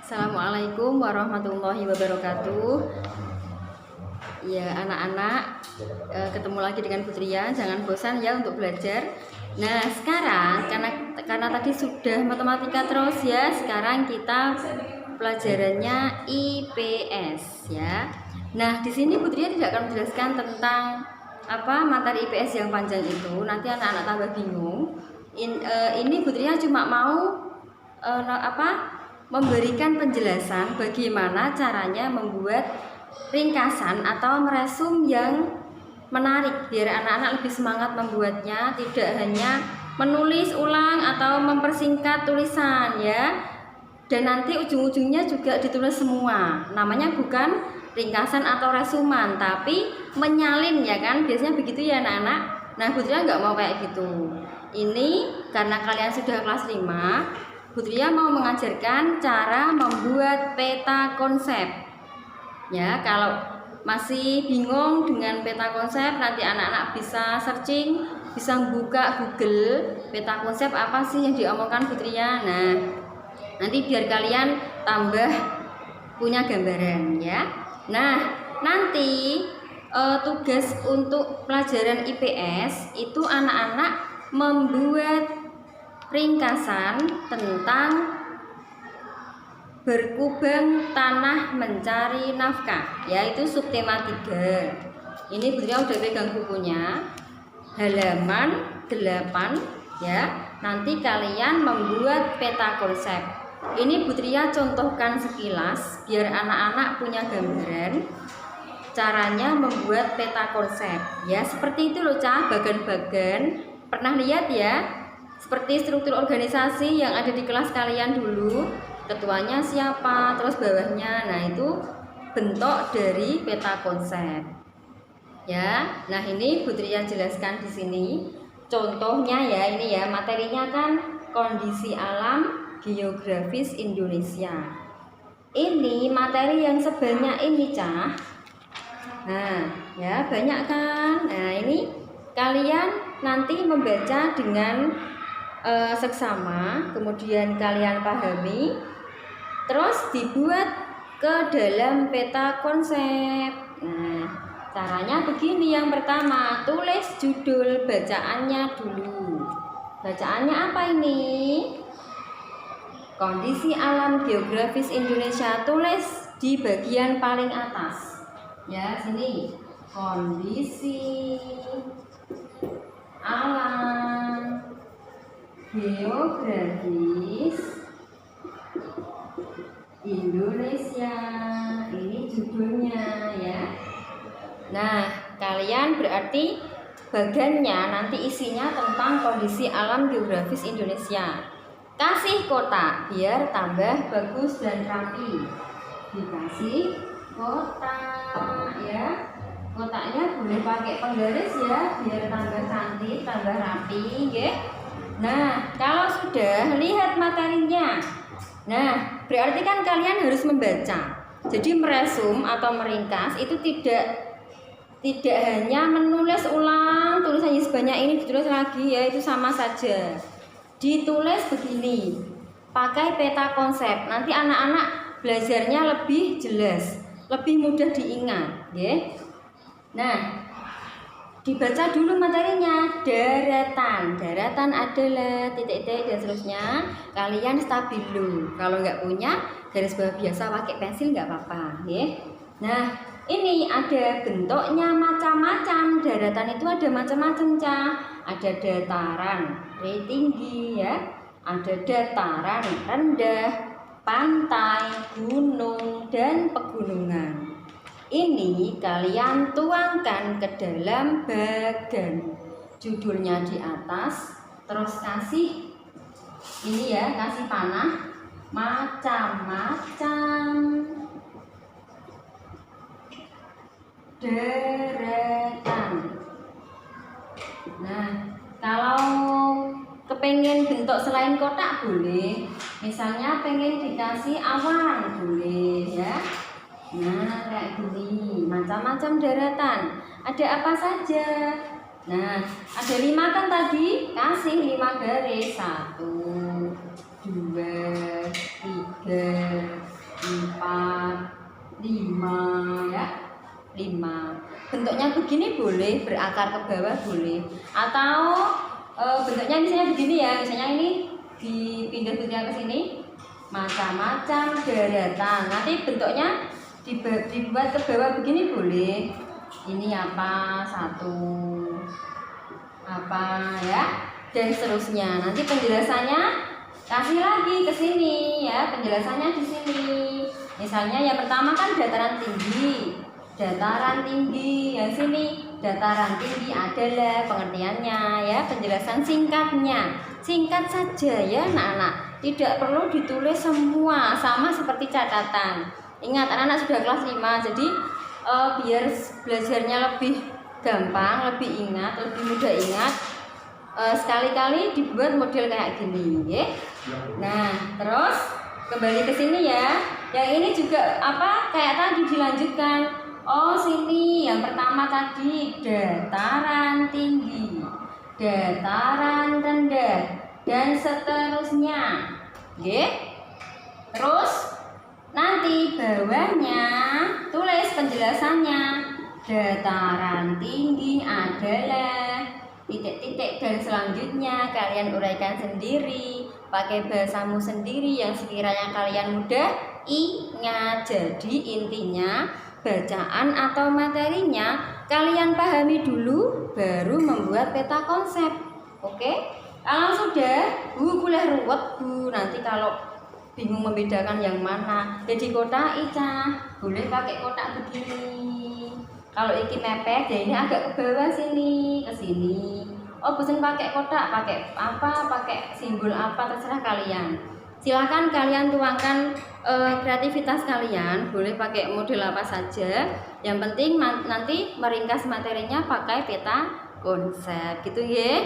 Assalamualaikum warahmatullahi wabarakatuh. Ya anak-anak, ketemu lagi dengan Putria. Jangan bosan ya untuk belajar. Nah sekarang karena tadi sudah matematika terus ya, sekarang kita pelajarannya IPS ya. Nah di sini Putria tidak akan menjelaskan tentang apa materi IPS yang panjang itu. Nanti anak-anak tambah bingung. Ini Putria cuma mau memberikan penjelasan bagaimana caranya membuat ringkasan atau meresum yang menarik biar anak-anak lebih semangat membuatnya, tidak hanya menulis ulang atau mempersingkat tulisan ya. Dan nanti ujung-ujungnya juga ditulis semua. Namanya bukan ringkasan atau resuman, tapi menyalin ya kan, biasanya begitu ya anak-anak. Nah Putria nggak mau kayak gitu. Ini karena kalian sudah kelas 5, Putria mau mengajarkan cara membuat peta konsep. Ya, kalau masih bingung dengan peta konsep, nanti anak-anak bisa searching, bisa buka Google, peta konsep apa sih yang diomongkan Putria. Nah, nanti biar kalian tambah punya gambaran ya. Nah, nanti tugas untuk pelajaran IPS itu anak-anak membuat ringkasan tentang berkubang tanah mencari nafkah, yaitu subtema 3. Ini beliau udah pegang bukunya, halaman 8 ya. Nanti kalian membuat peta konsep. Ini Putria contohkan sekilas biar anak-anak punya gambaran caranya membuat peta konsep ya. Seperti itu loh Cah, bagan-bagan. Pernah lihat ya? Seperti struktur organisasi yang ada di kelas kalian dulu, ketuanya siapa, terus bawahnya. Nah, itu bentuk dari peta konsep. Ya. Nah, ini Putria jelaskan di sini. Contohnya ya, ini ya, materinya kan kondisi alam geografis Indonesia. Ini materi yang sebanyak ini, Cah. Nah, ya, banyak kan? Nah, ini kalian nanti membaca dengan seksama, kemudian kalian pahami, terus dibuat ke dalam peta konsep. Nah, caranya begini. Yang pertama, tulis judul bacaannya dulu. Bacaannya apa ini? Kondisi alam geografis Indonesia, tulis di bagian paling atas. Ya, sini. Kondisi alam geografis Indonesia, ini judulnya ya. Nah, kalian berarti bagannya nanti isinya tentang kondisi alam geografis Indonesia. Kasih kotak biar tambah bagus dan rapi. Dikasih kotak ya. Kotaknya boleh pakai penggaris ya biar tambah cantik, tambah rapi ya. Nah, kalau sudah lihat materinya, nah berarti kan kalian harus membaca. Jadi meresum atau meringkas itu tidak hanya menulis ulang tulisannya sebanyak ini ditulis lagi ya, itu sama saja. Ditulis begini, pakai peta konsep. Nanti anak-anak belajarnya lebih jelas, lebih mudah diingat, ya. Nah, dibaca dulu materinya. Daratan adalah titik-titik dan seterusnya. Kalian stabilo. Kalau nggak punya garis bawah biasa pakai pensil nggak apa-apa, ya. Nah, ini ada bentuknya macam-macam. Daratan itu ada macam-macam, Cah. Ada dataran tinggi ya. Ada dataran rendah, pantai, gunung dan pegunungan. Ini kalian tuangkan ke dalam bagan. Judulnya di atas, terus kasih ini ya, kasih panah macam-macam deretan. Nah, kalau kepengen bentuk selain kotak boleh. Misalnya pengen dikasih awan boleh ya. Nah, kayak gini, macam-macam daratan. Ada apa saja? Nah, ada 5 kan tadi? Kasih 5 garis. 1, 2, 3, bentuknya begini boleh, berakar ke bawah boleh, atau bentuknya misalnya begini ya, misalnya ini dipindah bentuknya ke sini, macam-macam daratan. Nanti bentuknya dibuat ke bawah begini boleh. Ini apa, satu apa ya, dan seterusnya. Nanti penjelasannya kasih lagi ke sini ya, penjelasannya di sini. Misalnya yang pertama kan dataran tinggi. Dataran tinggi yang sini, dataran tinggi adalah pengertiannya ya, penjelasan singkatnya. Singkat saja ya anak-anak, tidak perlu ditulis semua sama seperti catatan. Ingat anak-anak sudah kelas 5, jadi biar belajarnya lebih gampang, lebih ingat, lebih mudah ingat, sekali-kali dibuat model kayak gini ya. Nah terus kembali ke sini ya, yang ini juga apa, kayak tadi dilanjutkan. Oh sini yang pertama tadi dataran tinggi, dataran rendah, dan seterusnya. Oke. Terus nanti bawahnya tulis penjelasannya. Dataran tinggi adalah titik-titik, dan selanjutnya kalian uraikan sendiri pakai bahasamu sendiri yang sekiranya kalian mudah ingat. Jadi intinya bacaan atau materinya kalian pahami dulu, baru membuat peta konsep. Oke? Kalau sudah, boleh ruwet Bu, nanti kalau bingung membedakan yang mana, jadi kotak Ica boleh pakai kotak begini. Kalau iki mepet, ya ini agak ke bawah sini, ke sini. Oh bosan pakai kotak, pakai apa, pakai simbol apa, terserah kalian. Silahkan kalian tuangkan kreativitas kalian, boleh pakai model apa saja. Yang penting nanti meringkas materinya pakai peta konsep, gitu ya.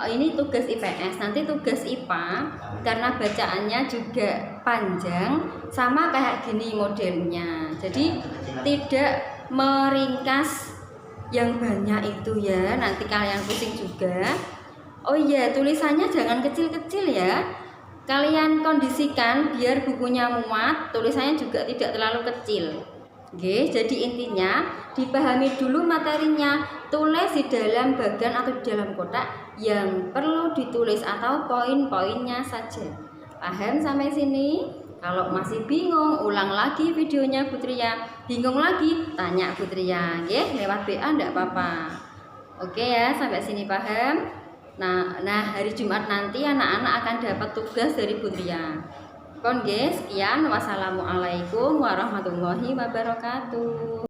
Ini tugas IPS, nanti tugas IPA karena bacaannya juga panjang sama kayak gini modelnya, jadi tidak meringkas yang banyak itu ya, nanti kalian pusing juga. Oh iya, tulisannya jangan kecil-kecil ya, kalian kondisikan biar bukunya muat, tulisannya juga tidak terlalu kecil. Oke, jadi intinya dipahami dulu materinya, tulis di dalam bagan atau di dalam kotak yang perlu ditulis atau poin-poinnya saja. Paham sampai sini? Kalau masih bingung, ulang lagi videonya Putria. Bingung lagi, tanya Putria, ya, lewat BA enggak apa-apa. Oke ya, sampai sini paham? Nah hari Jumat nanti anak-anak akan dapat tugas dari Putria. Sekian, wassalamualaikum warahmatullahi wabarakatuh.